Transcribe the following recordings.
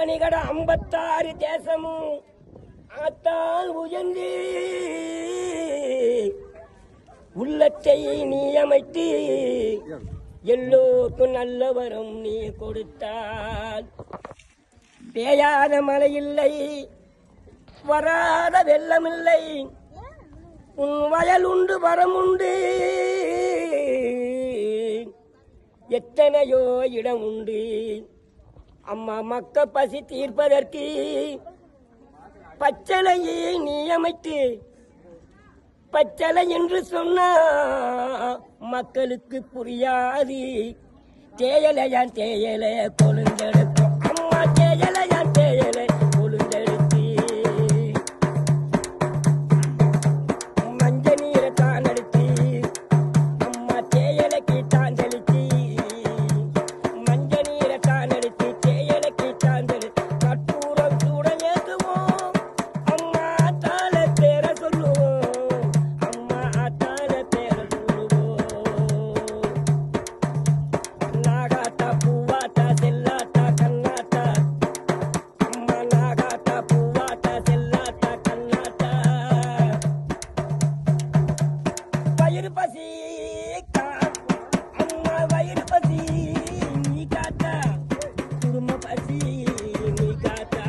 அவனிகட 56 தேசமும் ஆத்தால் உயர்ந்து உள்ளத்தை நீ அமைத்து எல்லோருக்கும் நல்ல வரம் நீ கொடுத்தால் பெய்யாத மழை இல்லை, வராத வெள்ளமில்லை, உன் வயல் உண்டு வரம் உண்டு, எத்தனையோ இடம் உண்டு. அம்மா மக்க பசி தீர்ப்பதற்கு பச்சளையை நீ அமைத்து பச்சளை என்று சொன்னா மக்களுக்கு புரியாது. தேயலையான் தேயலை கொழுந்தெடுக்கும் அம்மா, தேயலையான் தேயலை கொழுந்தெடுத்து மஞ்ச நீரை தான் எடுத்து அம்மா தேயலைக்கு தான் தெளித்து மஞ்ச நீரை தான் எடுத்து தேயலைக்கு தான் தெளித்து கற்பூரம் சூட ஏற்றுவோம் அம்மா தால பேர சொல்லுவோம், அம்மா தால பேர சொல்லுவோம். நாகாத்தா பூவாத்தா செல்லாத்தா கண்ணாத்தா அம்மா, நாகாத்தா பூவாத்தா செல்லாத்தா கண்ணாத்தா. வயிறு பசி அம்மா, வயிறு பசி நீ காத்தா, குடும்ப பசி நீ காத்தா.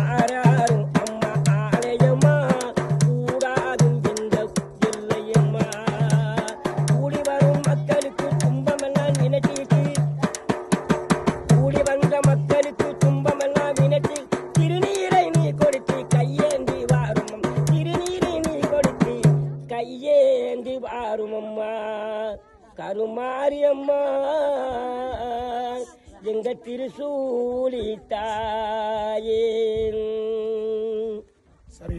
ஆராரும் அம்மா ஆலயம்மா, கூடாதும் எந்த இல்லையம்மா. கூடி வரும் மக்களுக்கு துன்பமெல்லாம் நினைச்சிட்டு, கூடி வந்த மக்களுக்கு துன்பமெல்லாம் நினைச்சி திருநீரை நீ கொடுத்து கையேந்தி வாரும், திருநீரை நீ கொடுத்து கையேந்தி வாரும் அம்மா. கருமாரியம்மா எங்க திருசூலி தாயே. சரி.